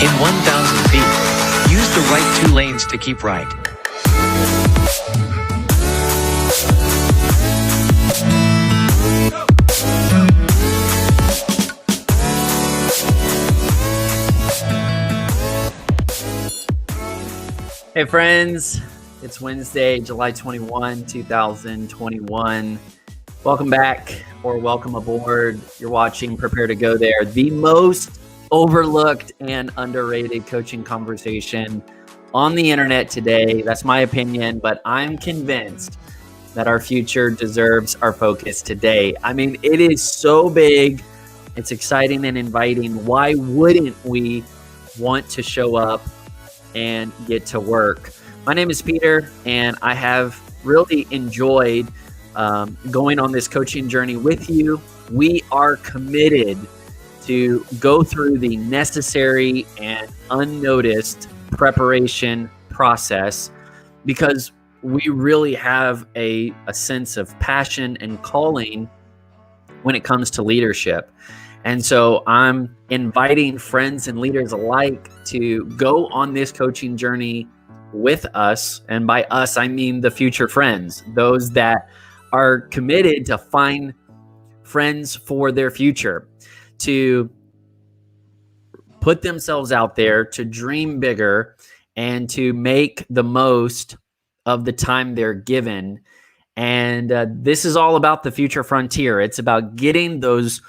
In 1,000 feet, use the right 2 lanes to keep right. Hey friends, it's Wednesday, July 21, 2021. Welcome back or welcome aboard. You're watching Prepare to Go There, the most overlooked and underrated coaching conversation on the internet today. That's my opinion, but I'm convinced that our future deserves our focus today. I mean, it is so big. It's exciting and inviting. Why wouldn't we want to show up and get to work? My name is Peter, and I have really enjoyed going on this coaching journey with you. We are committed to go through the necessary and unnoticed preparation process because we really have a sense of passion and calling when it comes to leadership. And so I'm inviting friends and leaders alike to go on this coaching journey with us. And by us, I mean the future friends, those that are committed to find friends for their future, to put themselves out there, to dream bigger, and to make the most of the time they're given. And this is all about the future frontier. It's about getting those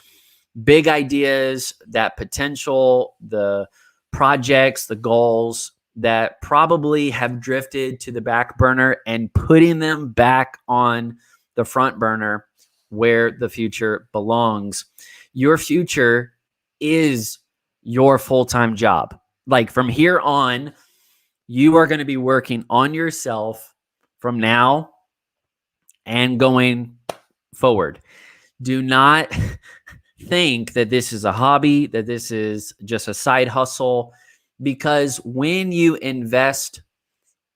big ideas, that potential, the projects, the goals that probably have drifted to the back burner and putting them back on the front burner where the future belongs. Your future is your full-time job. Like from here on, you are going to be working on yourself from now and going forward. Do not think that this is a hobby, that this is just a side hustle, because when you invest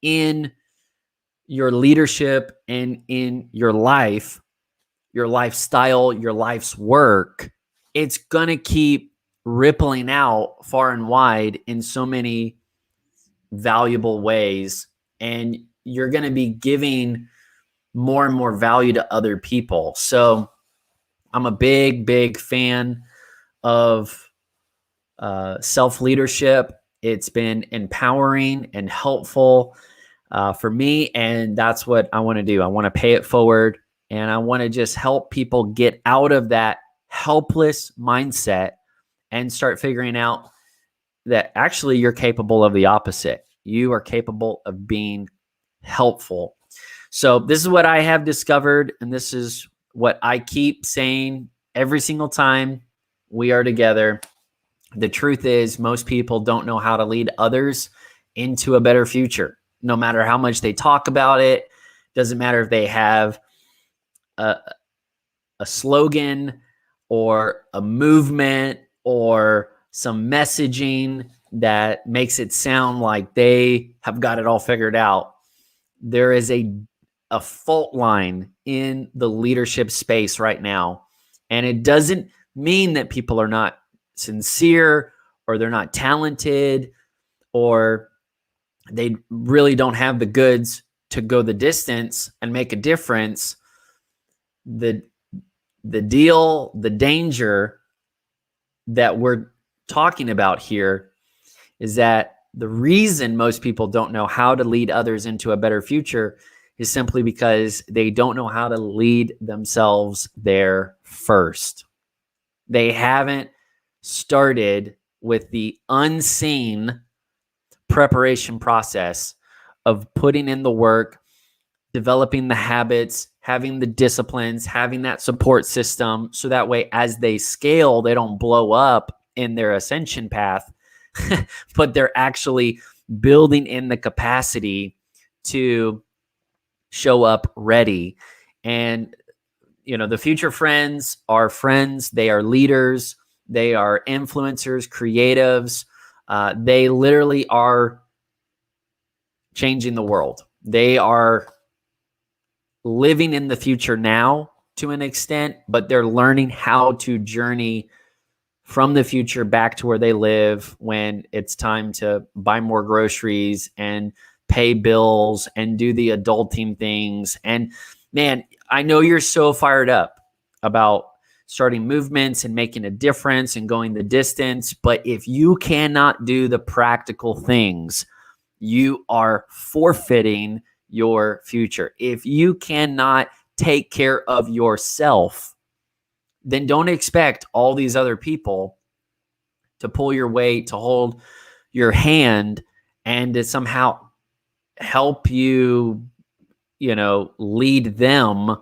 in your leadership and in your life, your lifestyle, your life's work, it's going to keep rippling out far and wide in so many valuable ways. And you're going to be giving more and more value to other people. So I'm a big fan of self-leadership. It's been empowering and helpful for me, and that's what I want to do. I want to pay it forward, and I want to just help people get out of that helpless mindset and start figuring out that actually you're capable of the opposite. You are capable of being helpful. So this is what I have discovered, and this is what I keep saying every single time we are together. The truth is, most people don't know how to lead others into a better future. No matter how much they talk about it, doesn't matter if they have a slogan or a movement or some messaging that makes it sound like they have got it all figured out. There is a fault line in the leadership space right now. And it doesn't mean that people are not sincere or they're not talented or they really don't have the goods to go the distance and make a difference. The danger that we're talking about here is that the reason most people don't know how to lead others into a better future is simply because they don't know how to lead themselves there first. They haven't started with the unseen preparation process of putting in the work, developing the habits, having the disciplines, having that support system, so that way as they scale, they don't blow up in their ascension path, but they're actually building in the capacity to show up ready. And, you know, the future friends are friends. They are leaders. They are influencers, creatives. They literally are changing the world. They are living in the future now to an extent, but they're learning how to journey from the future back to where they live when it's time to buy more groceries and pay bills and do the adulting things. And man, I know you're so fired up about starting movements and making a difference and going the distance. But if you cannot do the practical things, you are forfeiting your future. If you cannot take care of yourself, then don't expect all these other people to pull your weight, to hold your hand, and to somehow help you, lead them.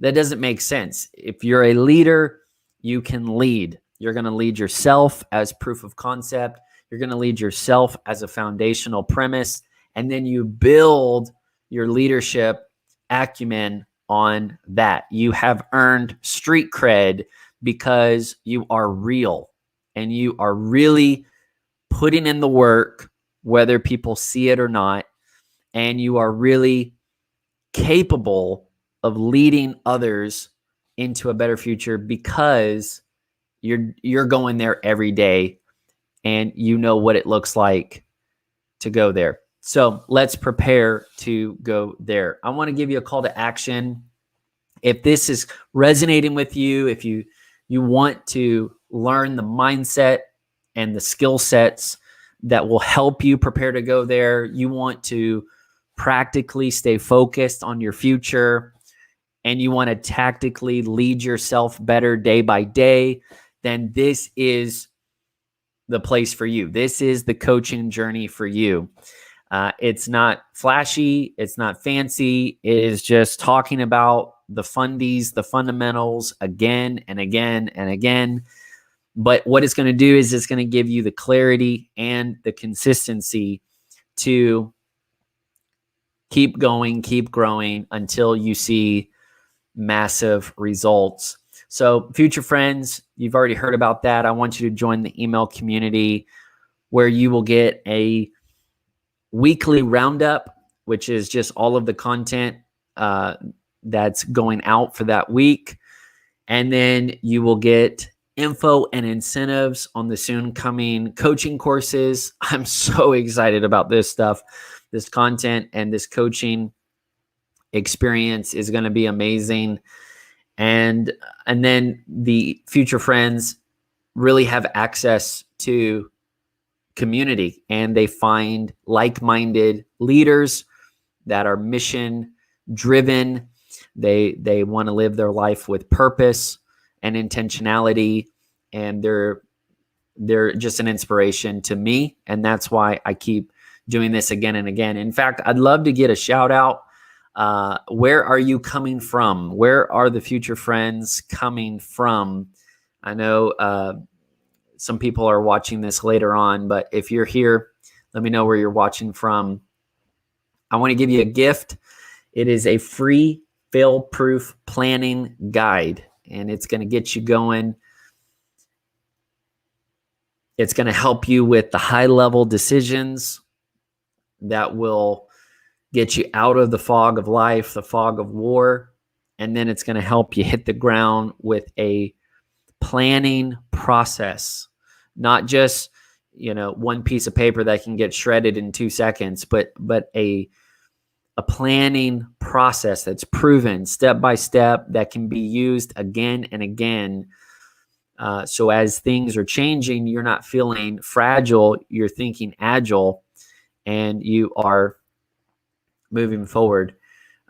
That doesn't make sense. If you're a leader, you can lead. You're going to lead yourself as proof of concept. You're going to lead yourself as a foundational premise. And then you build your leadership acumen on that. You have earned street cred because you are real and you are really putting in the work, whether people see it or not. And you are really capable of leading others into a better future because you're going there every day and you know what it looks like to go there. So let's prepare to go there. I want to give you a call to action. If this is resonating with you, if you want to learn the mindset and the skill sets that will help you prepare to go there, you want to practically stay focused on your future, and you want to tactically lead yourself better day by day, then this is the place for you. This is the coaching journey for you. It's not flashy. It's not fancy. It is just talking about the fundies, the fundamentals again and again and again. But what it's going to do is it's going to give you the clarity and the consistency to keep going, keep growing until you see massive results. So future friends, you've already heard about that. I want you to join the email community where you will get a weekly roundup, which is just all of the content that's going out for that week. And then you will get info and incentives on the soon coming coaching courses. I'm so excited about this stuff. This content and this coaching experience is going to be amazing. And then the future friends really have access to community, and they find like-minded leaders that are mission driven. They want to live their life with purpose and intentionality, and they're just an inspiration to me, and that's why I keep doing this again and again. In fact, I'd love to get a shout out. Where are you coming from? Where are the future friends coming from? I know some people are watching this later on, but if you're here, let me know where you're watching from. I want to give you a gift. It is a free fail-proof planning guide, and it's going to get you going. It's going to help you with the high-level decisions that will get you out of the fog of life, the fog of war, and then it's going to help you hit the ground with a planning process, not just one piece of paper that can get shredded in 2 seconds, but a planning process that's proven step by step, that can be used again and again. So as things are changing, you're not feeling fragile, you're thinking agile, and you are moving forward.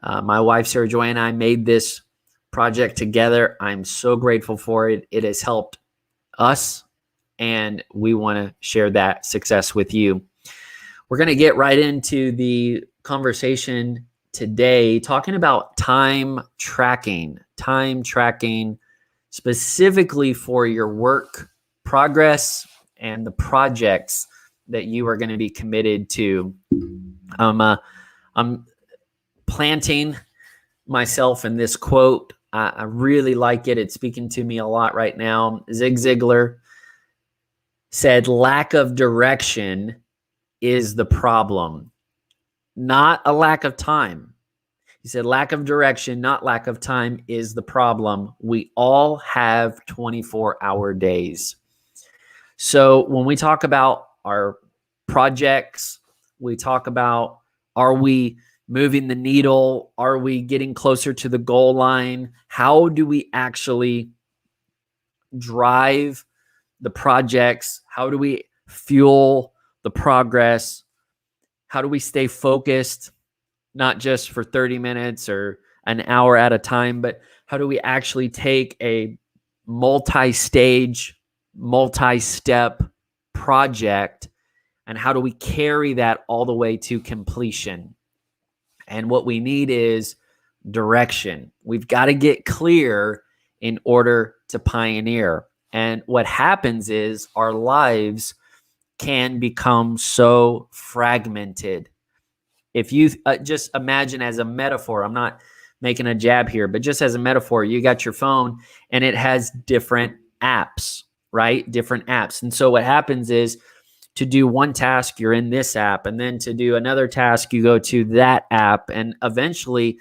My wife, Sarah Joy, and I made this project together. I'm so grateful for it. It has helped us, and we want to share that success with you. We're going to get right into the conversation today, talking about time tracking specifically for your work progress and the projects that you are going to be committed to. I'm planting myself in this quote. I really like it. It's speaking to me a lot right now. Zig Ziglar said, lack of direction is the problem, not a lack of time. He said, lack of direction, not lack of time, is the problem. We all have 24-hour days. So when we talk about our projects, we talk about, are we moving the needle? Are we getting closer to the goal line? How do we actually drive the projects? How do we fuel the progress? How do we stay focused, not just for 30 minutes or an hour at a time, but how do we actually take a multi-stage, multi-step project, and how do we carry that all the way to completion? And what we need is direction. We've got to get clear in order to pioneer. And what happens is our lives can become so fragmented. If you just imagine as a metaphor, I'm not making a jab here, but just as a metaphor, you got your phone and it has different apps, right? Different apps. And so what happens is, to do one task, you're in this app, and then to do another task, you go to that app, and eventually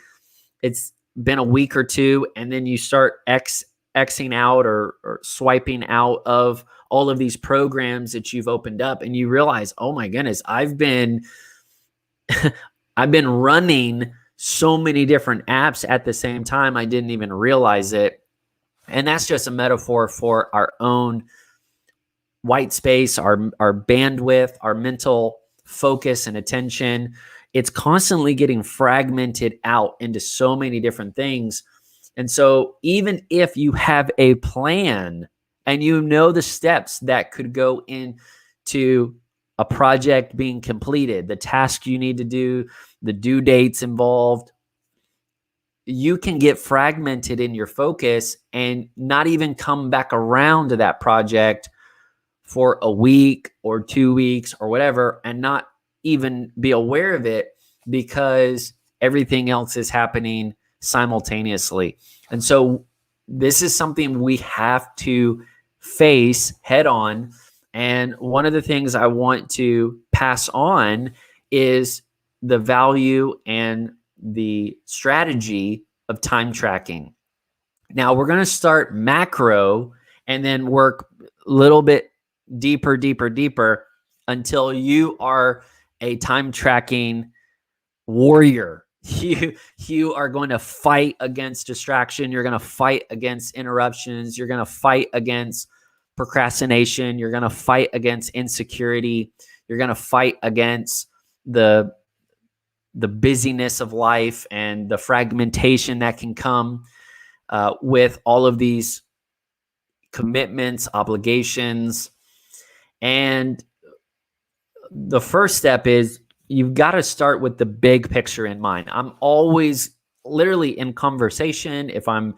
it's been a week or two, and then you start Xing out or swiping out of all of these programs that you've opened up, and you realize, oh my goodness, I've been running so many different apps at the same time, I didn't even realize it. And that's just a metaphor for our own white space, our bandwidth, our mental focus and attention. It's constantly getting fragmented out into so many different things. And so even if you have a plan and you know the steps that could go into a project being completed, the task you need to do, the due dates involved, you can get fragmented in your focus and not even come back around to that project for a week or 2 weeks or whatever, and not even be aware of it because everything else is happening simultaneously. And so this is something we have to face head on. And one of the things I want to pass on is the value and the strategy of time tracking. Now we're going to start macro and then work a little bit deeper until you are a time tracking warrior. You are going to fight against distraction. You're going to fight against interruptions. You're going to fight against procrastination. You're going to fight against insecurity. You're going to fight against the busyness of life and the fragmentation that can come with all of these commitments, obligations. And the first step is you've got to start with the big picture in mind. I'm always literally in conversation. If I'm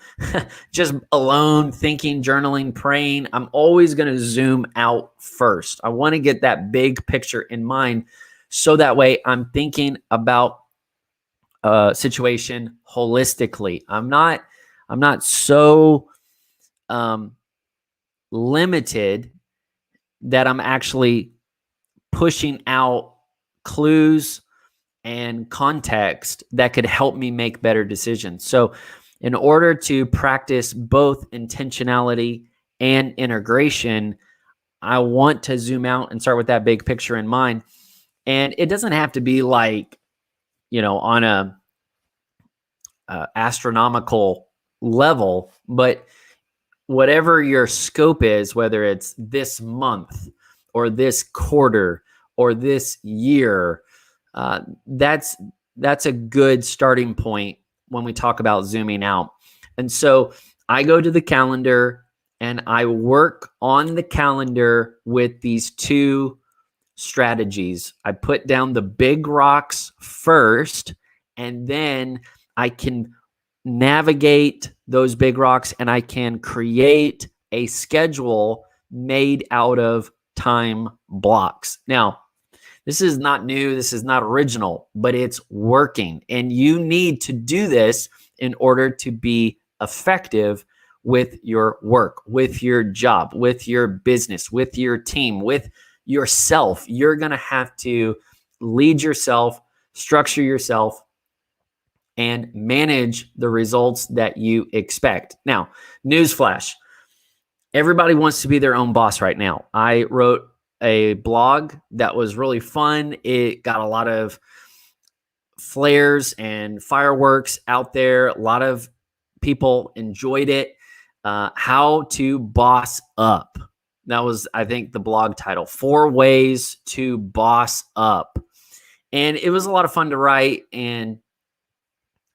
just alone, thinking, journaling, praying, I'm always going to zoom out first. I want to get that big picture in mind so that way I'm thinking about a situation holistically. I'm not so limited that I'm actually pushing out clues and context that could help me make better decisions. So in order to practice both intentionality and integration, I want to zoom out and start with that big picture in mind. And it doesn't have to be like, on a astronomical level, but whatever your scope is, whether it's this month or this quarter or this year, that's a good starting point when we talk about zooming out. And so I go to the calendar and I work on the calendar with these two strategies. I put down the big rocks first, and then I can navigate those big rocks and I can create a schedule made out of time blocks. Now, this is not new. This is not original, but it's working. And you need to do this in order to be effective with your work, with your job, with your business, with your team, with yourself. You're going to have to lead yourself, structure yourself, and manage the results that you expect. Now, newsflash. Everybody wants to be their own boss right now. I wrote a blog that was really fun. It got a lot of flares and fireworks out there. A lot of people enjoyed it. How to boss up. That was, I think, the blog title, 4 Ways to Boss Up. And it was a lot of fun to write, and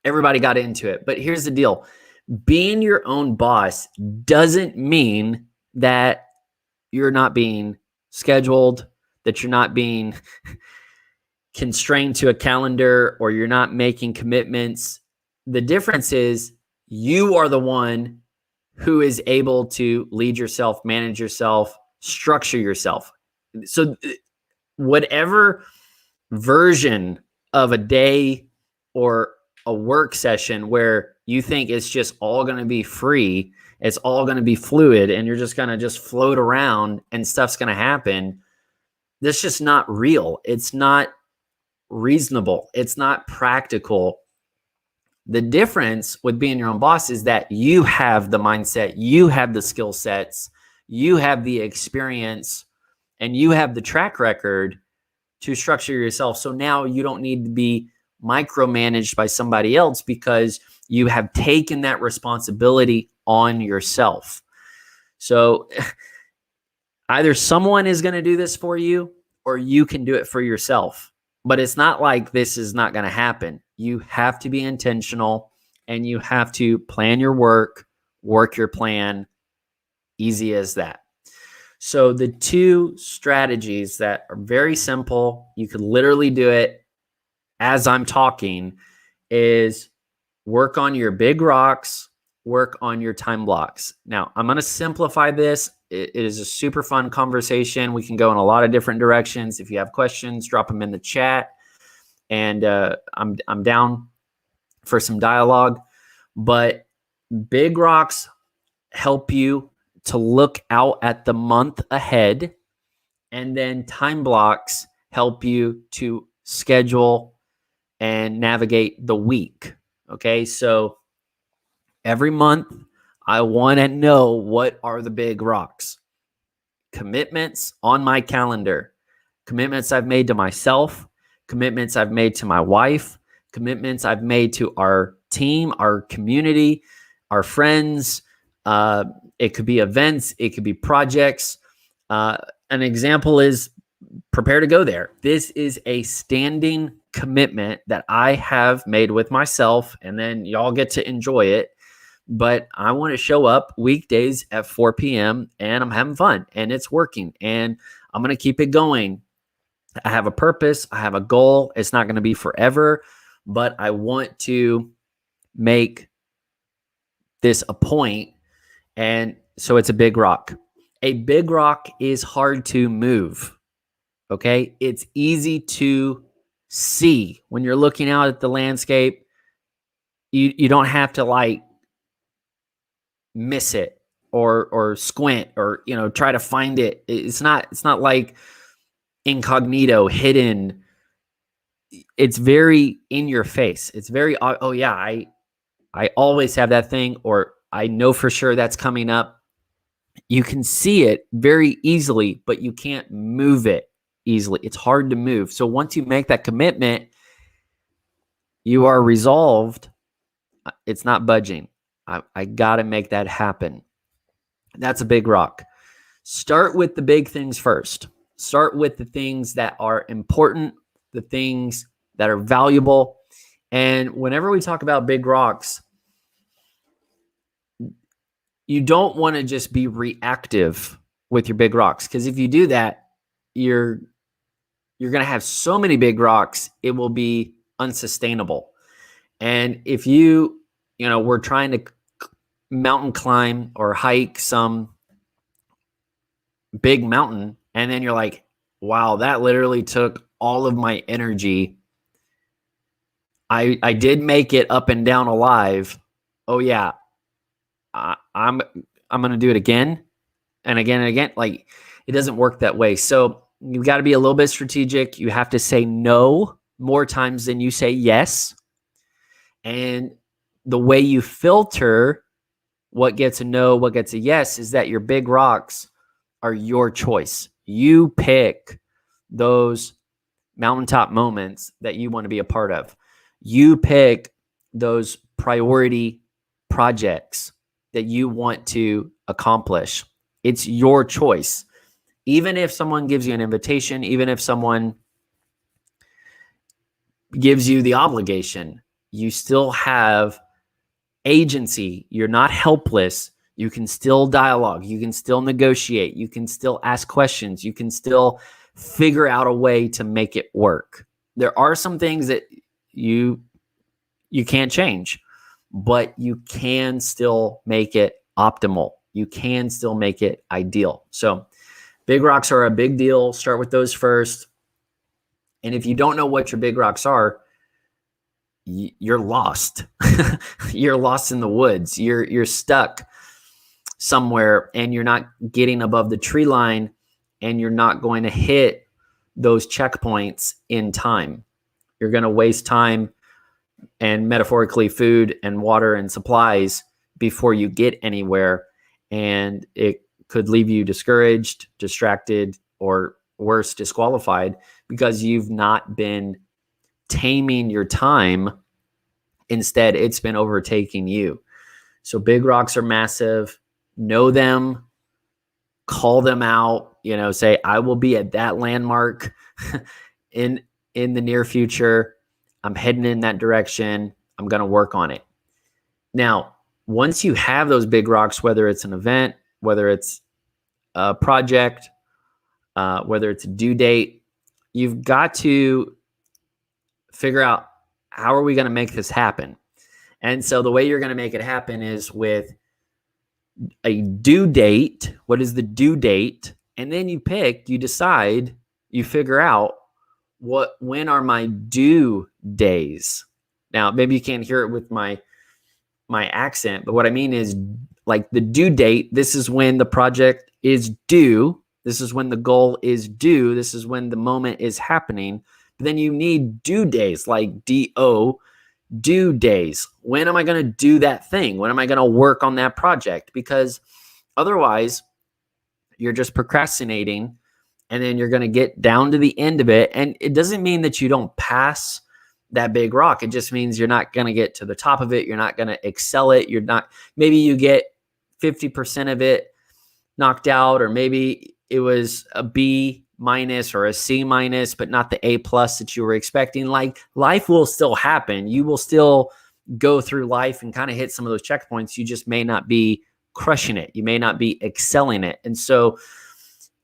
everybody got into it. But here's the deal. Being your own boss doesn't mean that you're not being scheduled, that you're not being constrained to a calendar, or you're not making commitments. The difference is you are the one who is able to lead yourself, manage yourself, structure yourself. So whatever version of a day or a work session where you think it's just all going to be free, it's all going to be fluid, and you're just going to just float around and stuff's going to happen, that's just not real. It's not reasonable. It's not practical. The difference with being your own boss is that you have the mindset, you have the skill sets, you have the experience, and you have the track record to structure yourself. So now you don't need to be micromanaged by somebody else because you have taken that responsibility on yourself. So either someone is going to do this for you or you can do it for yourself. But it's not like this is not going to happen. You have to be intentional, and you have to plan your work your plan. Easy as that. So the 2 strategies that are very simple, you could literally do it as I'm talking, is work on your big rocks, work on your time blocks. Now, I'm going to simplify this. It is a super fun conversation. We can go in a lot of different directions. If you have questions, drop them in the chat, and I'm down for some dialogue. But big rocks help you to look out at the month ahead, and then time blocks help you to schedule and navigate the week. Okay, so every month, I want to know what are the big rocks. Commitments on my calendar. Commitments I've made to myself. Commitments I've made to my wife. Commitments I've made to our team, our community, our friends. It could be events. It could be projects. An example is prepare to go there. This is a standing commitment that I have made with myself, and then y'all get to enjoy it. But I want to show up weekdays at 4 p.m. and I'm having fun and it's working and I'm going to keep it going. I have a purpose. I have a goal. It's not going to be forever, but I want to make this a point. And so it's a big rock. A big rock is hard to move. Okay. It's easy to see when you're looking out at the landscape. You don't have to like miss it or squint or try to find it. It's not like incognito, hidden. It's very in your face. It's very, oh yeah, I always have that thing, or I know for sure that's coming up. You can see it very easily, but you can't move it easily. It's hard to move. So once you make that commitment, you are resolved. It's not budging. I got to make that happen. That's a big rock. Start with the big things first. Start with the things that are important, the things that are valuable. And whenever we talk about big rocks, you don't want to just be reactive with your big rocks, because if you do that, you're going to have so many big rocks, it will be unsustainable. And if we're trying to mountain climb or hike some big mountain, and then you're like, wow, that literally took all of my energy. I did make it up and down alive. Oh yeah, I'm going to do it again and again and again. Like, it doesn't work that way. So you've got to be a little bit strategic. You have to say no more times than you say yes. And the way you filter what gets a no, what gets a yes, is that your big rocks are your choice. You pick those mountaintop moments that you want to be a part of. You pick those priority projects that you want to accomplish. It's your choice. Even if someone gives you an invitation, even if someone gives you the obligation, you still have agency. You're not helpless. You can still dialogue. You can still negotiate. You can still ask questions. You can still figure out a way to make it work. There are some things that you can't change, but you can still make it optimal. You can still make it ideal. So big rocks are a big deal. Start with those first. And if you don't know what your big rocks are, you're lost. You're lost in the woods. You're stuck somewhere and you're not getting above the tree line, and you're not going to hit those checkpoints in time. You're going to waste time and, metaphorically, food and water and supplies before you get anywhere. And it could leave you discouraged, distracted, or worse, disqualified, because you've not been taming your time. Instead, it's been overtaking you. So big rocks are massive. Know them, call them out, say, I will be at that landmark in the near future. I'm heading in that direction. I'm going to work on it. Now, once you have those big rocks, whether it's an event, whether it's a project, whether it's a due date, you've got to figure out, how are we going to make this happen? And so the way you're going to make it happen is with a due date. What is the due date? And then you decide, you figure out when are my due days. Now, maybe you can't hear it with my accent, but what I mean is, like, the due date, this is when the project is due. This is when the goal is due. This is when the moment is happening. But then you need due days, like DO, due days. When am I going to do that thing? When am I going to work on that project? Because otherwise, you're just procrastinating, and then you're going to get down to the end of it. And it doesn't mean that you don't pass that big rock. It just means you're not going to get to the top of it. You're not going to excel it. Maybe you get 50% of it knocked out, or maybe it was a B minus or a C minus, but not the A plus that you were expecting. Like, life will still happen. You will still go through life and kind of hit some of those checkpoints. You just may not be crushing it. You may not be excelling it. And so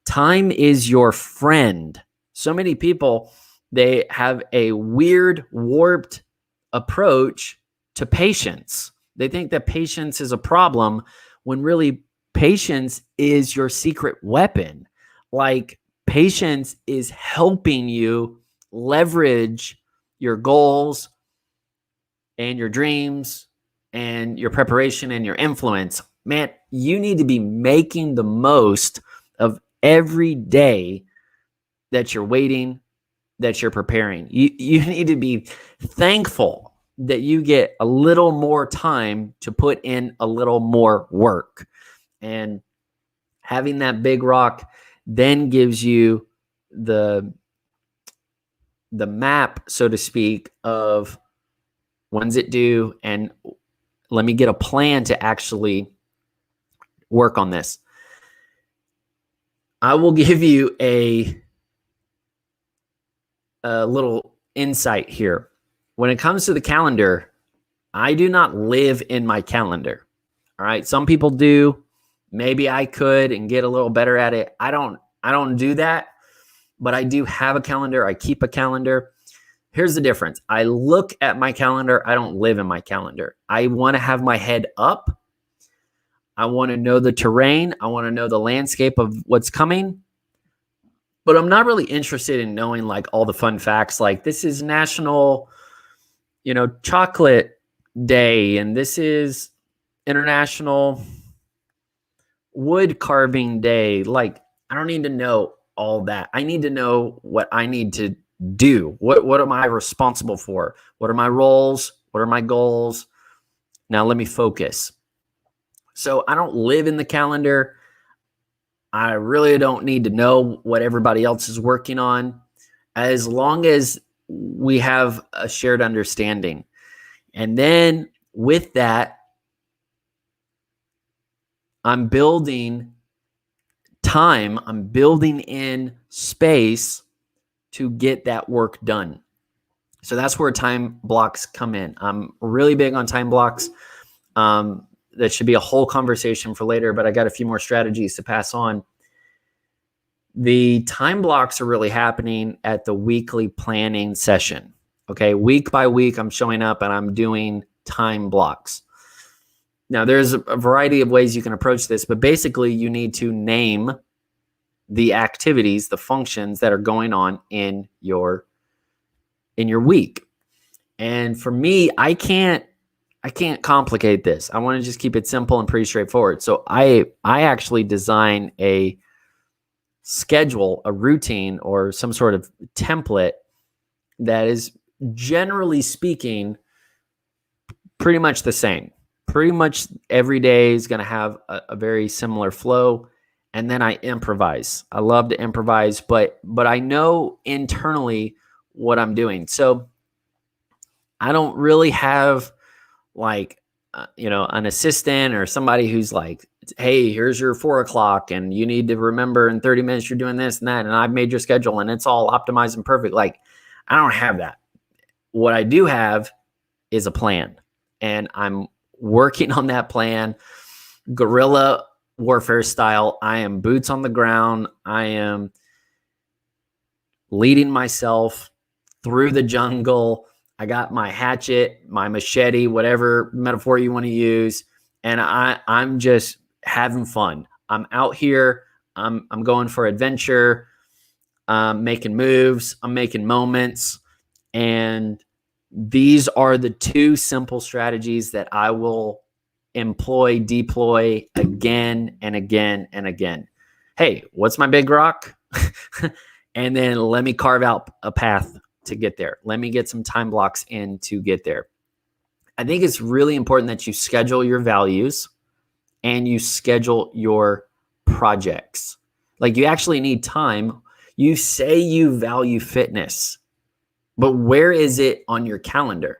time is your friend. So many people, they have a weird, warped approach to patience. They think that patience is a problem, when really patience is your secret weapon. Like, patience is helping you leverage your goals and your dreams and your preparation and your influence. Man, you need to be making the most of every day that you're waiting, that you're preparing. You need to be thankful that you get a little more time to put in a little more work. And having that big rock then gives you the map, so to speak, of when's it due, and let me get a plan to actually work on this. I will give you a little insight here. When it comes to the calendar, I do not live in my calendar. All right. Some people do. Maybe I could and get a little better at it. I don't do that, but I do have a calendar. I keep a calendar. Here's the difference. I look at my calendar. I don't live in my calendar. I want to have my head up. I want to know the terrain. I want to know the landscape of what's coming. But I'm not really interested in knowing, like, all the fun facts. Like, this is National, Chocolate Day, and this is International Wood Carving Day. Like, I don't need to know all that. I need to know what I need to do. What am I responsible for? What are my roles? What are my goals? Now let me focus. So I don't live in the calendar. I really don't need to know what everybody else is working on, as long as we have a shared understanding. And then with that, I'm building time, I'm building in space to get that work done. So that's where time blocks come in. I'm really big on time blocks. That should be a whole conversation for later, but I got a few more strategies to pass on. The time blocks are really happening at the weekly planning session. Okay, week by week, I'm showing up and I'm doing time blocks. Now, there's a variety of ways you can approach this, but basically, you need to name the activities, the functions that are going on in your week. And for me, I can't complicate this. I want to just keep it simple and pretty straightforward. So I actually design a schedule, a routine, or some sort of template that is, generally speaking, pretty much the same. Pretty much every day is going to have a very similar flow. And then I improvise. I love to improvise, but I know internally what I'm doing. So I don't really have like, an assistant or somebody who's like, hey, here's your 4:00 and you need to remember in 30 minutes you're doing this and that. And I've made your schedule and it's all optimized and perfect. Like, I don't have that. What I do have is a plan, and I'm working on that plan, guerrilla warfare style. I am boots on the ground. I am leading myself through the jungle. I got my hatchet, my machete, whatever metaphor you want to use, and I'm just having fun. I'm out here. I'm going for adventure. I'm making moves. I'm making moments, and these are the two simple strategies that I will deploy again and again and again. Hey, what's my big rock? And then let me carve out a path to get there. Let me get some time blocks in to get there. I think it's really important that you schedule your values and you schedule your projects. Like, you actually need time. You say you value fitness, but where is it on your calendar?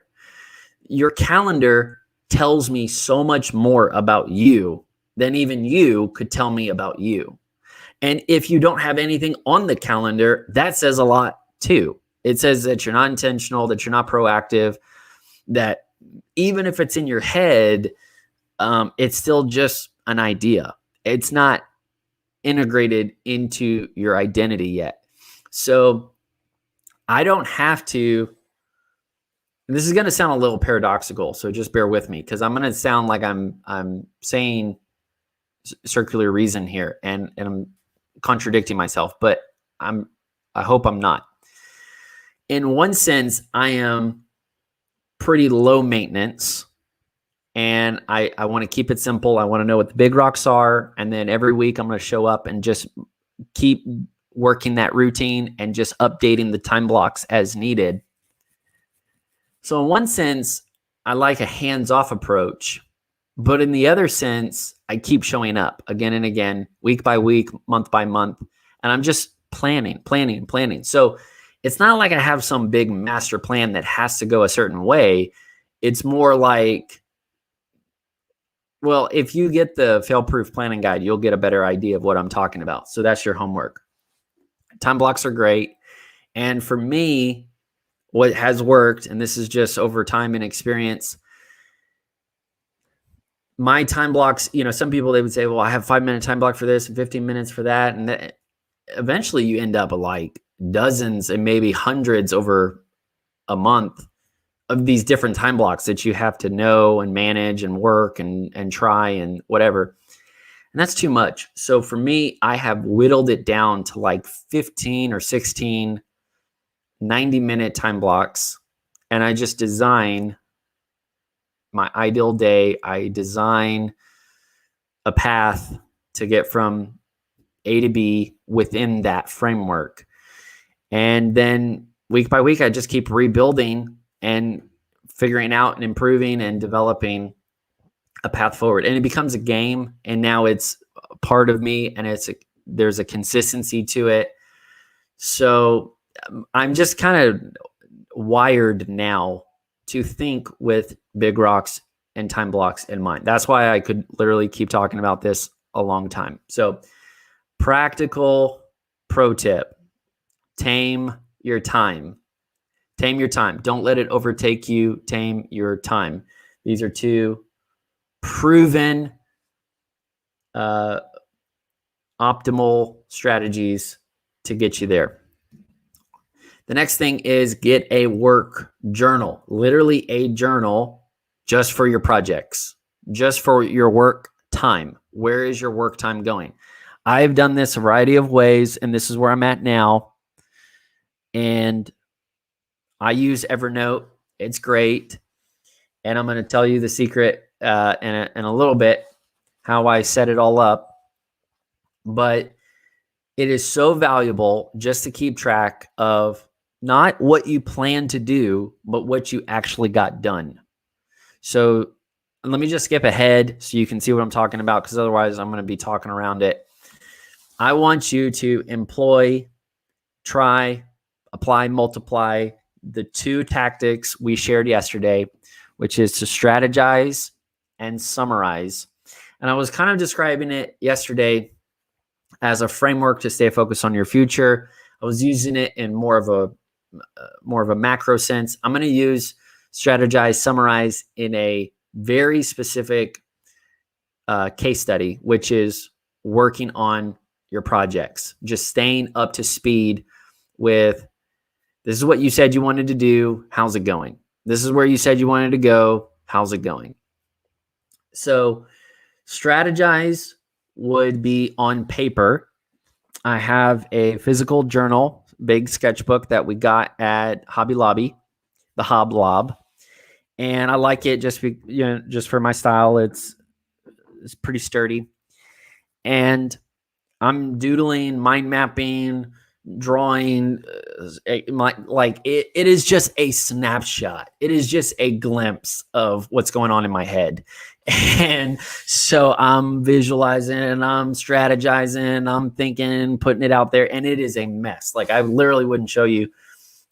Your calendar tells me so much more about you than even you could tell me about you. And if you don't have anything on the calendar, that says a lot too. It says that you're not intentional, that you're not proactive, that even if it's in your head, it's still just an idea. It's not integrated into your identity yet. So I don't have to, and this is going to sound a little paradoxical, so just bear with me, because I'm going to sound like I'm saying circular reason here, and I'm contradicting myself, but I hope I'm not. In one sense, I am pretty low maintenance, and I want to keep it simple. I want to know what the big rocks are, and then every week I'm going to show up and just keep working that routine and just updating the time blocks as needed. So in one sense, I like a hands-off approach, but in the other sense, I keep showing up again and again, week by week, month by month, and I'm just planning. So it's not like I have some big master plan that has to go a certain way. It's more like, well, if you get the fail-proof planning guide, you'll get a better idea of what I'm talking about. So that's your homework. Time blocks are great. And for me, what has worked, and this is just over time and experience, my time blocks, some people, they would say, well, I have 5-minute time block for this and 15 minutes for that. And eventually you end up with like dozens and maybe hundreds over a month of these different time blocks that you have to know and manage and work and try and whatever. And that's too much. So for me, I have whittled it down to like 15 or 16 90-minute time blocks. And I just design my ideal day. I design a path to get from A to B within that framework. And then week by week, I just keep rebuilding and figuring out and improving and developing a path forward, and it becomes a game, and now it's part of me, and there's a consistency to it. So I'm just kind of wired now to think with big rocks and time blocks in mind. That's why I could literally keep talking about this a long time. So practical pro tip: tame your time. Tame your time. Don't let it overtake you. Tame your time. These are two proven optimal strategies to get you there. The next thing is get a work journal, literally a journal just for your projects, just for your work time. Where is your work time going? I've done this a variety of ways, and this is where I'm at now. And I use Evernote. It's great. And I'm going to tell you the secret in a little bit, how I set it all up. But it is so valuable just to keep track of not what you plan to do, but what you actually got done. So let me just skip ahead so you can see what I'm talking about, because otherwise I'm going to be talking around it. I want you to employ, try, apply, multiply the two tactics we shared yesterday, which is to strategize and summarize. And I was kind of describing it yesterday as a framework to stay focused on your future. I was using it in more of a macro sense. I'm going to use strategize, summarize in a very specific case study, which is working on your projects, just staying up to speed with, this is what you said you wanted to do. How's it going? This is where you said you wanted to go. How's it going? So strategize would be on paper. I have a physical journal, big sketchbook that we got at Hobby Lobby, the Hob Lob. And I like it just for my style. It's pretty sturdy. And I'm doodling, mind mapping, drawing, it is just a snapshot. It is just a glimpse of what's going on in my head. And so I'm visualizing and I'm strategizing, I'm thinking, putting it out there, and it is a mess. Like, I literally wouldn't show you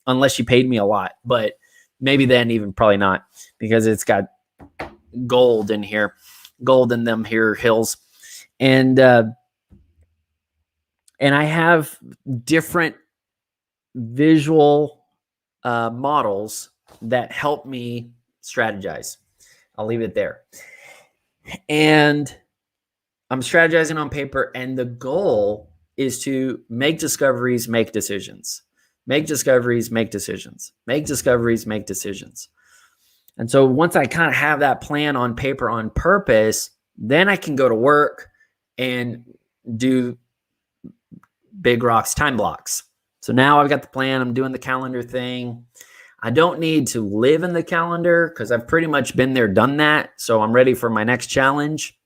unless you paid me a lot, but maybe then even probably not, because it's got gold in here, gold in them here hills. And I have different visual models that help me strategize. I'll leave it there. And I'm strategizing on paper, and the goal is to make discoveries, make decisions. Make discoveries, make decisions. Make discoveries, make decisions. And so once I kind of have that plan on paper on purpose, then I can go to work and do big rocks time blocks. So now I've got the plan. I'm doing the calendar thing. I don't need to live in the calendar because I've pretty much been there, done that. So I'm ready for my next challenge.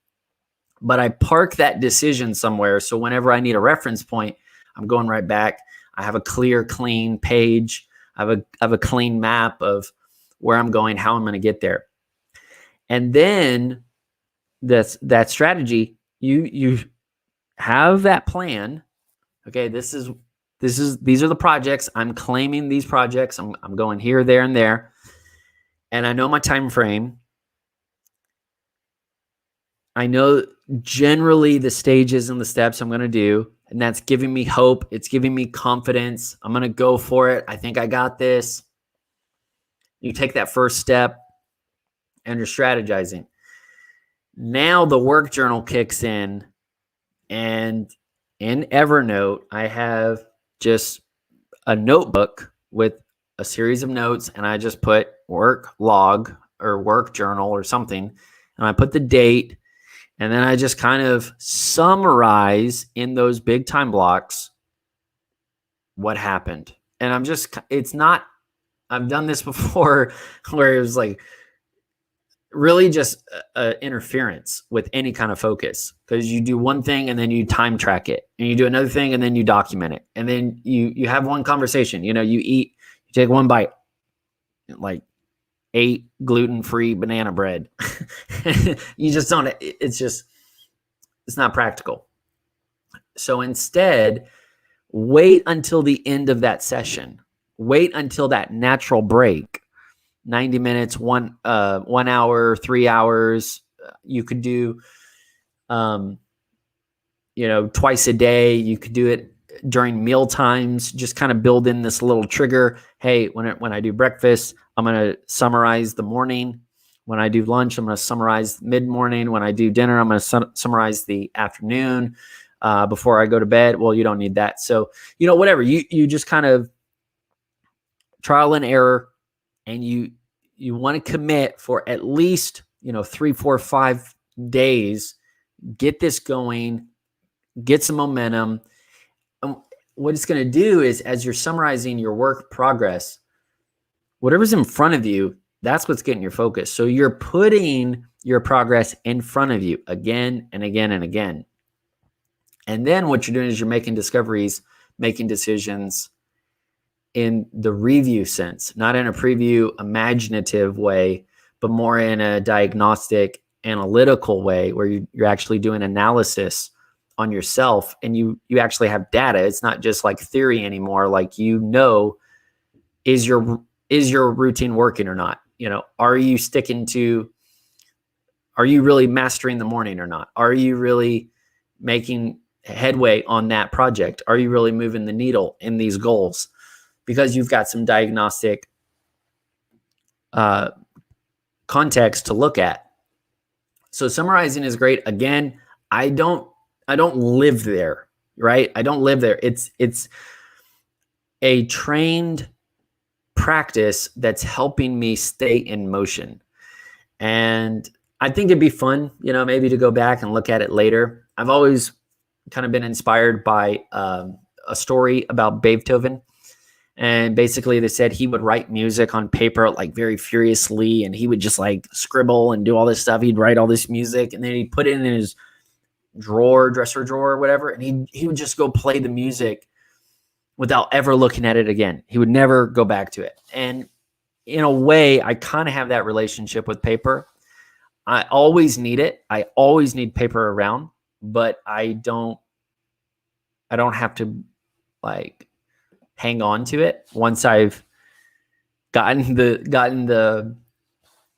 But I park that decision somewhere. So whenever I need a reference point, I'm going right back. I have a clear, clean page. I have a clean map of where I'm going, how I'm going to get there. And then that strategy, you have that plan. Okay, these are the projects. I'm claiming these projects. I'm going here, there, and there. And I know my time frame. I know generally the stages and the steps I'm going to do, and that's giving me hope. It's giving me confidence. I'm going to go for it. I think I got this. You take that first step and you're strategizing. Now the work journal kicks in, and in Evernote, I have just a notebook with a series of notes, and I just put work log or work journal or something, and I put the date, and then I just kind of summarize in those big time blocks what happened. And I've done this before where it was like really just interference with any kind of focus, because you do one thing and then you time track it, and you do another thing and then you document it, and then you have one conversation, you eat, you take one bite, like, ate gluten-free banana bread. You just don't, it's not practical. So instead, wait until the end of that session. Wait until that natural break. 90 minutes, 1 hour, 3 hours. You could do, twice a day. You could do it during meal times. Just kind of build in this little trigger. Hey, when I do breakfast, I'm going to summarize the morning. When I do lunch, I'm going to summarize mid-morning. When I do dinner, I'm going to summarize the afternoon. Before I go to bed. Well, you don't need that. So, whatever. You just kind of trial and error, and you want to commit for at least 3, 4, 5 days. Get this going. Get some momentum. And what it's going to do is, as you're summarizing your work progress, whatever's in front of you, that's what's getting your focus. So you're putting your progress in front of you again and again and again. And then what you're doing is you're making discoveries, making decisions in the review sense, not in a preview, imaginative way, but more in a diagnostic, analytical way where you're actually doing analysis on yourself, and you actually have data. It's not just like theory anymore. Like, is your routine working or not? Are you really mastering the morning or not? Are you really making headway on that project? Are you really moving the needle in these goals? Because you've got some diagnostic context to look at. So summarizing is great. Again, I don't live there, right? I don't live there. It's a trained practice that's helping me stay in motion. And I think it'd be fun, maybe to go back and look at it later. I've always kind of been inspired by a story about Beethoven. And basically they said he would write music on paper like very furiously, and he would just like scribble and do all this stuff. He'd write all this music, and then he'd put it in his dresser drawer or whatever, and he would just go play the music without ever looking at it again. He would never go back to it. And in a way, I kind of have that relationship with paper. I always need it. I always need paper around, but I don't have to like hang on to it once I've gotten the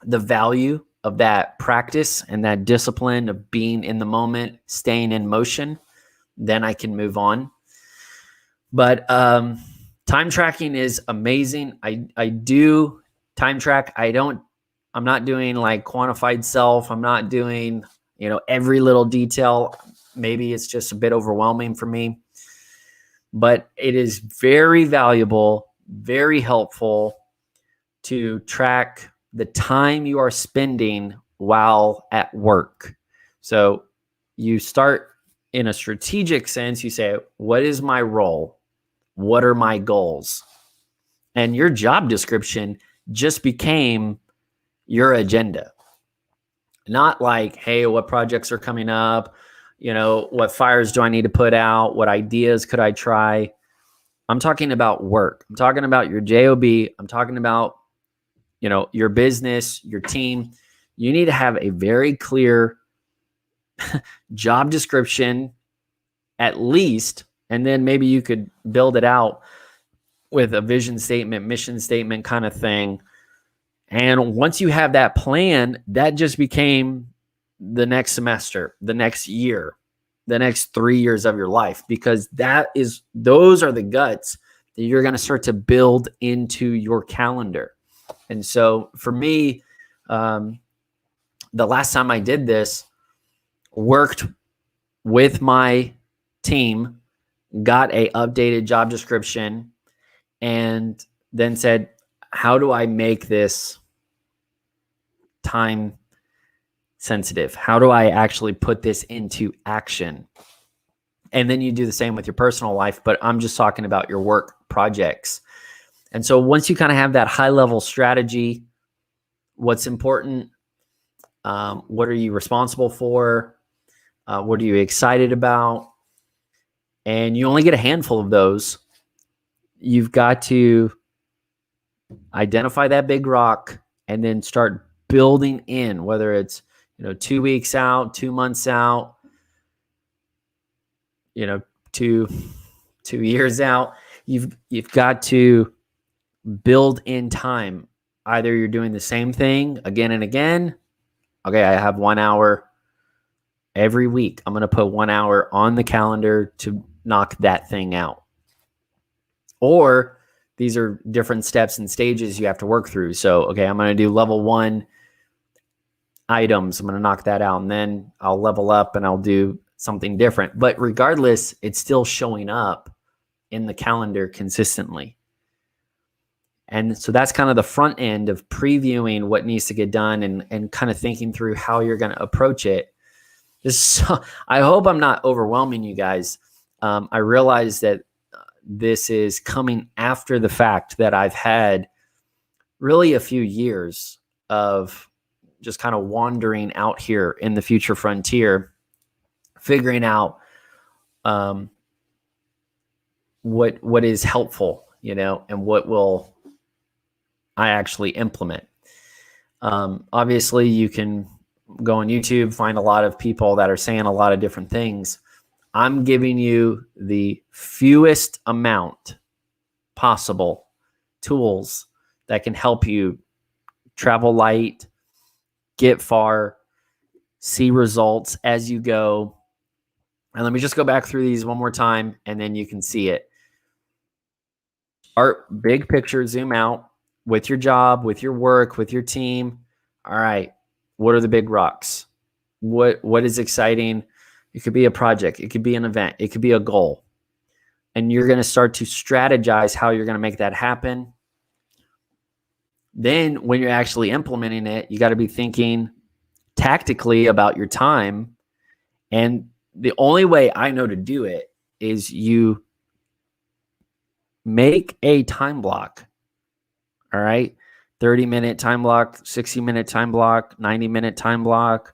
value of that practice and that discipline of being in the moment, staying in motion. Then I can move on. But time tracking is amazing. I do time track. I'm not doing like quantified self. I'm not doing, every little detail. Maybe it's just a bit overwhelming for me, but it is very valuable, very helpful to track the time you are spending while at work. So you start in a strategic sense. You say, what is my role? What are my goals? And your job description just became your agenda. Not like, hey, what projects are coming up? What fires do I need to put out? What ideas could I try? I'm talking about work. I'm talking about your job. I'm talking about, your business, your team. You need to have a very clear job description at least, and then maybe you could build it out with a vision statement, mission statement kind of thing. And once you have that plan, that just became the next semester, the next year, the next 3 years of your life, because those are the guts that you're going to start to build into your calendar. And so for me, the last time I did this, worked with my team, got a updated job description, and then said, how do I make this time sensitive? How do I actually put this into action? And then you do the same with your personal life, but I'm just talking about your work projects. And so once you kind of have that high level strategy, what's important, what are you responsible for? What are you excited about? And you only get a handful of those. You've got to identify that big rock, and then start building in, whether it's 2 weeks out, 2 months out, 2 years out. You've got to build in time. Either you're doing the same thing again and again. Okay, I have 1 hour every week. I'm going to put 1 hour on the calendar to knock that thing out. Or these are different steps and stages you have to work through. So, okay, I'm going to do level 1 items. I'm going to knock that out, and then I'll level up and I'll do something different. But regardless, it's still showing up in the calendar consistently. And so that's kind of the front end of previewing what needs to get done and kind of thinking through how you're going to approach it. I hope I'm not overwhelming you guys. I realize that this is coming after the fact that I've had really a few years of just kind of wandering out here in the future frontier, figuring out what is helpful, and what will I actually implement. Obviously, you can go on YouTube, find a lot of people that are saying a lot of different things. I'm giving you the fewest amount possible tools that can help you travel light, get far, see results as you go. And let me just go back through these one more time, and then you can see it. Start big picture, zoom out with your job, with your work, with your team. All right, what are the big rocks? What is exciting? It could be a project. It could be an event. It could be a goal. And you're going to start to strategize how you're going to make that happen. Then when you're actually implementing it, you got to be thinking tactically about your time. And the only way I know to do it is you make a time block. All right. 30-minute time block, 60-minute time block, 90-minute time block,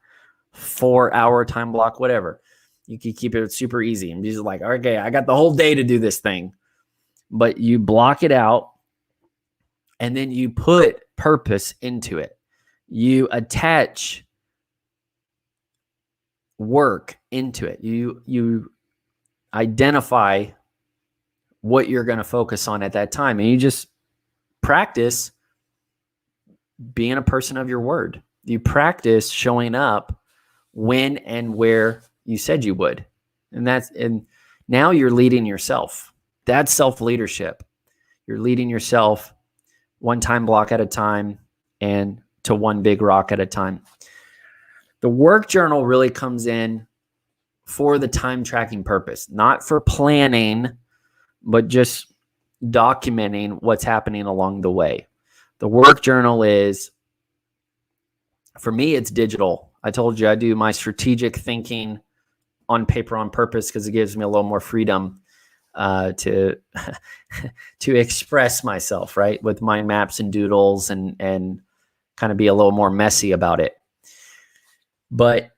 4-hour time block, whatever. You can keep it super easy and be just like, okay, I got the whole day to do this thing. But you block it out, and then you put purpose into it. You attach work into it. You identify what you're going to focus on at that time, and you just practice being a person of your word. You practice showing up when and where you said you would. And now you're leading yourself. That's self-leadership. You're leading yourself one time block at a time and to one big rock at a time. The work journal really comes in for the time tracking purpose, not for planning, but just documenting what's happening along the way. The work journal is, for me, it's digital. I told you I do my strategic thinking on paper on purpose because it gives me a little more freedom to express myself, right? With mind maps and doodles and kind of be a little more messy about it. But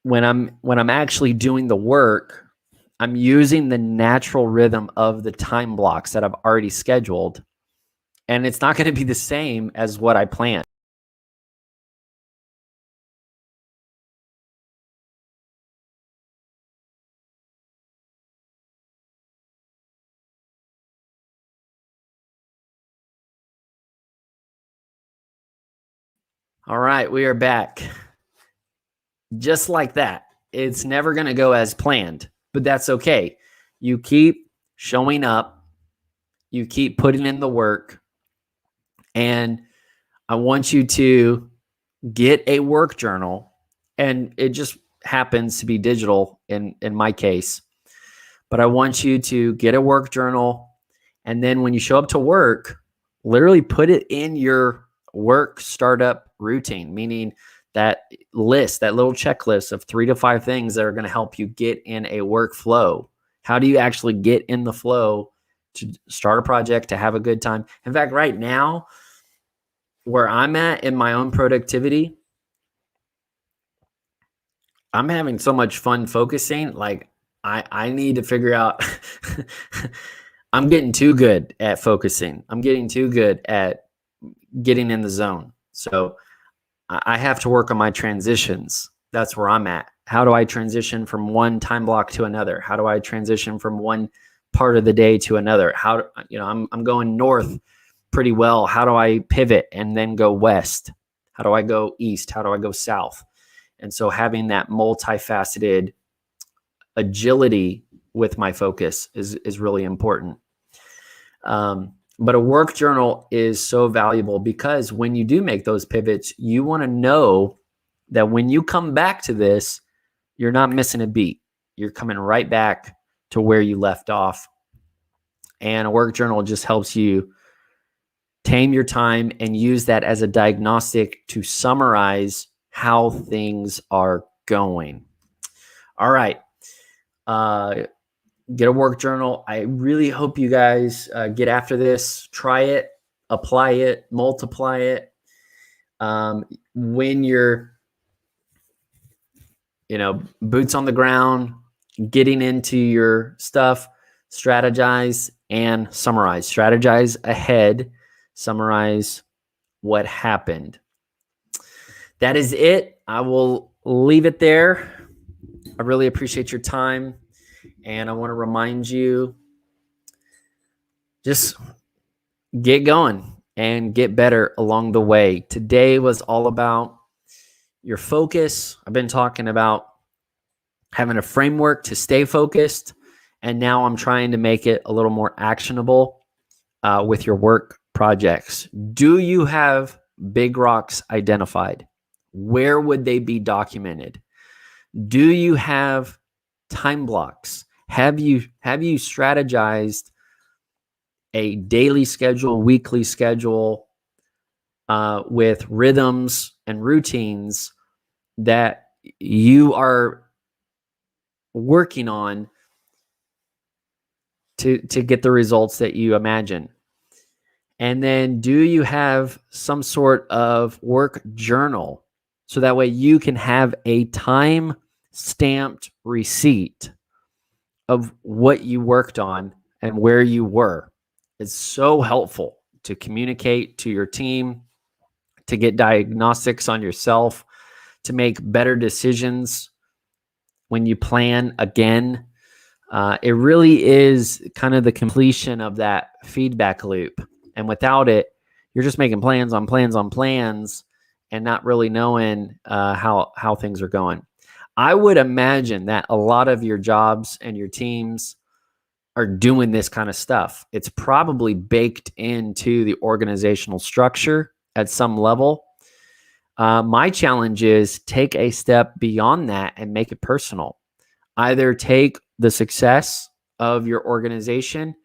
when I'm actually doing the work, I'm using the natural rhythm of the time blocks that I've already scheduled, and it's not going to be the same as what I planned. All right, we are back. Just like that. It's never going to go as planned, but that's okay. You keep showing up. You keep putting in the work. And I want you to get a work journal. And it just happens to be digital in my case. But I want you to get a work journal. And then when you show up to work, literally put it in your work startup routine, meaning that list, that little checklist of 3 to 5 things that are going to help you get in a workflow. How do you actually get in the flow to start a project, to have a good time? In fact, right now, where I'm at in my own productivity, I'm having so much fun focusing. Like I need to figure out, I'm getting too good at focusing. I'm getting too good at getting in the zone. So I have to work on my transitions. That's where I'm at. How do I transition from one time block to another? How do I transition from one part of the day to another? I'm going north pretty well. How do I pivot and then go west? How do I go east? How do I go south? And so having that multifaceted agility with my focus is really important. But a work journal is so valuable because when you do make those pivots, you want to know that when you come back to this, you're not missing a beat. You're coming right back to where you left off. And a work journal just helps you tame your time and use that as a diagnostic to summarize how things are going. All right. Get a work journal. I really hope you guys get after this. Try it, apply it, multiply it. When you're, boots on the ground, getting into your stuff, strategize and summarize. Strategize ahead, summarize what happened. That is it. I will leave it there. I really appreciate your time. And I want to remind you, just get going and get better along the way. Today was all about your focus. I've been talking about having a framework to stay focused. And now I'm trying to make it a little more actionable with your work projects. Do you have big rocks identified? Where would they be documented? Do you have time blocks? Have you strategized a daily schedule, weekly schedule with rhythms and routines that you are working on to get the results that you imagine? And then do you have some sort of work journal so that way you can have a time stamped receipt of what you worked on and where you were? It's so helpful to communicate to your team, to get diagnostics on yourself, to make better decisions when you plan again. It really is kind of the completion of that feedback loop. And without it, you're just making plans on plans on plans and not really knowing how things are going. I would imagine that a lot of your jobs and your teams are doing this kind of stuff. It's probably baked into the organizational structure at some level. My challenge is take a step beyond that and make it personal. Either take the success of your organization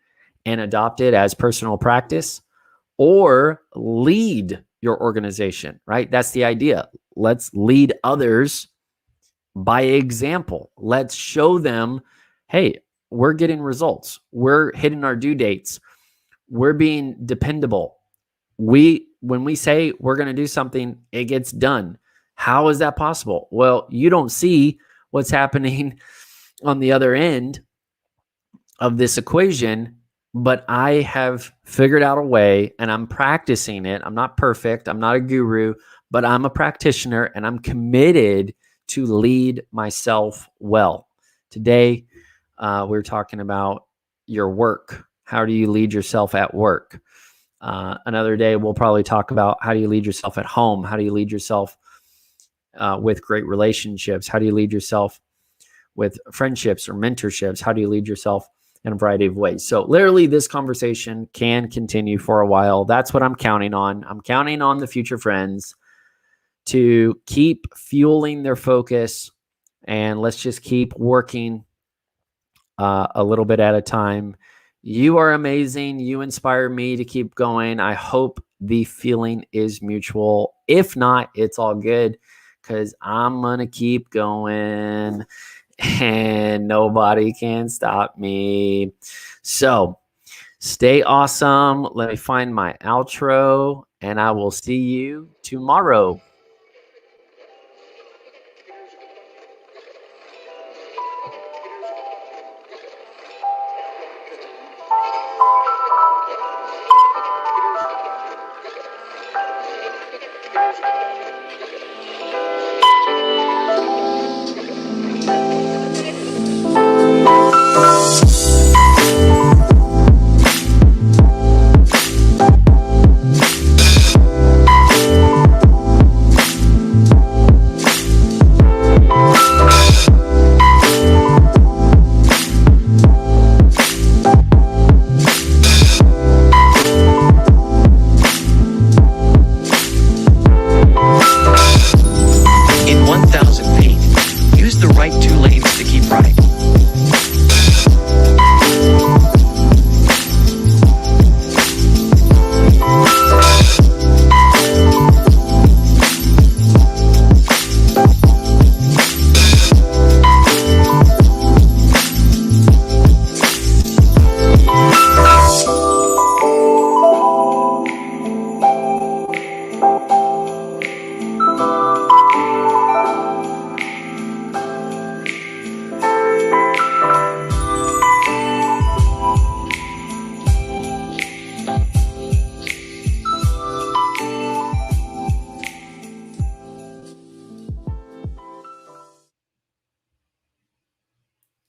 and adopt it as personal practice, or lead your organization, right? That's the idea. Let's lead others by example. Let's show them, hey, we're getting results. We're hitting our due dates. We're being dependable. When we say we're going to do something, it gets done. How is that possible? Well, you don't see what's happening on the other end of this equation, but I have figured out a way and I'm practicing it. I'm not perfect. I'm not a guru, but I'm a practitioner and I'm committed to lead myself well. Today, we're talking about your work. How do you lead yourself at work? Another day, we'll probably talk about how do you lead yourself at home? How do you lead yourself with great relationships? How do you lead yourself with friendships or mentorships? How do you lead yourself in a variety of ways? So literally, this conversation can continue for a while. That's what I'm counting on. I'm counting on the future friends to keep fueling their focus, and let's just keep working a little bit at a time. You are amazing. You inspire me to keep going. I hope the feeling is mutual. If not, it's all good because I'm going to keep going and nobody can stop me. So stay awesome. Let me find my outro and I will see you tomorrow.